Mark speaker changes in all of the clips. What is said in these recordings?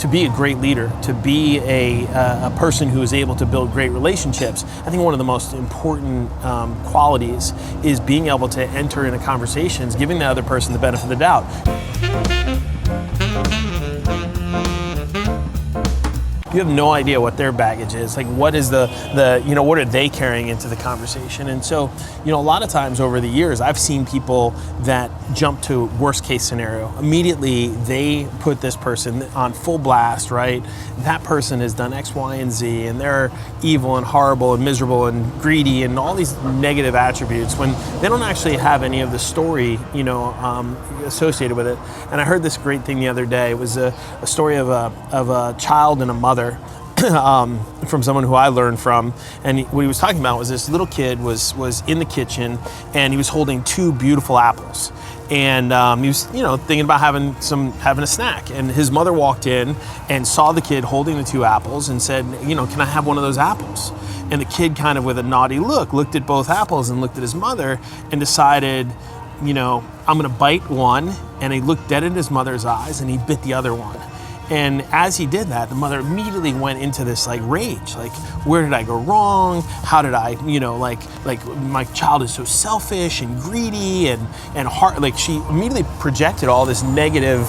Speaker 1: To be a great leader, to be a person who is able to build great relationships, I think one of the most important qualities is being able to enter into conversations, giving the other person the benefit of the doubt. You have no idea what their baggage is. Like, what is what are they carrying into the conversation? And so, a lot of times over the years, I've seen people that jump to worst case scenario. Immediately, they put this person on full blast, right? That person has done X, Y, and Z, and they're evil and horrible and miserable and greedy and all these negative attributes when they don't actually have any of the story, associated with it. And I heard this great thing the other day. It was a story of a child and a mother. From someone who I learned from, and what he was talking about was this little kid was in the kitchen and he was holding two beautiful apples, and he was thinking about having a snack, and his mother walked in and saw the kid holding the two apples and said, can I have one of those apples? And the kid, kind of with a naughty look, looked at both apples and looked at his mother and decided, I'm gonna bite one, and he looked dead in his mother's eyes and he bit the other one. And as he did that, the mother immediately went into this rage, where did I go wrong? How did I, my child is so selfish and greedy and hard. She immediately projected all this negative,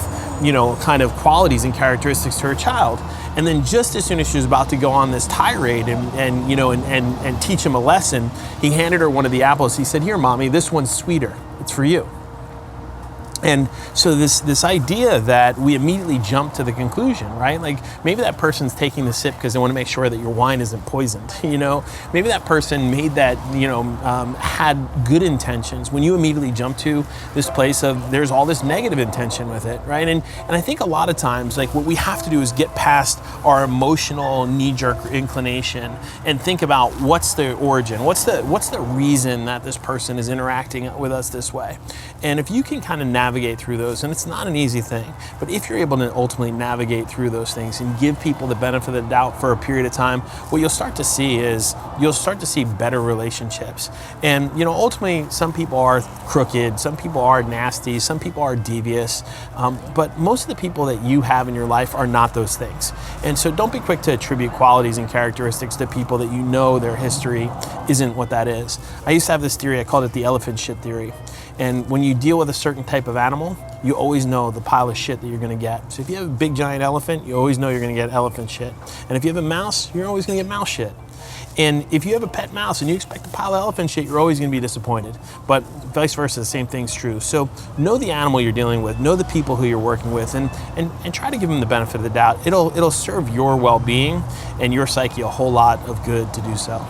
Speaker 1: kind of qualities and characteristics to her child. And then just as soon as she was about to go on this tirade and teach him a lesson, he handed her one of the apples. He said, "Here, mommy, this one's sweeter. It's for you." And so this idea that we immediately jump to the conclusion, right? Maybe that person's taking the sip because they want to make sure that your wine isn't poisoned, Maybe that person made that, had good intentions. When you immediately jump to this place of there's all this negative intention with it, right? And I think a lot of times, what we have to do is get past our emotional knee-jerk inclination and think about what's the origin, what's the reason that this person is interacting with us this way. And if you can kind of navigate through those, and it's not an easy thing, but if you're able to ultimately navigate through those things and give people the benefit of the doubt for a period of time, what you'll start to see is better relationships. And ultimately, some people are crooked, some people are nasty, some people are devious, but most of the people that you have in your life are not those things. And so don't be quick to attribute qualities and characteristics to people that their history isn't what that is. I used to have this theory, I called it the elephant shit theory. And when you deal with a certain type of animal, you always know the pile of shit that you're gonna get. So if you have a big giant elephant, you always know you're gonna get elephant shit. And if you have a mouse, you're always gonna get mouse shit. And if you have a pet mouse and you expect a pile of elephant shit, you're always gonna be disappointed. But vice versa, the same thing's true. So know the animal you're dealing with, know the people who you're working with, and try to give them the benefit of the doubt. It'll serve your well-being and your psyche a whole lot of good to do so.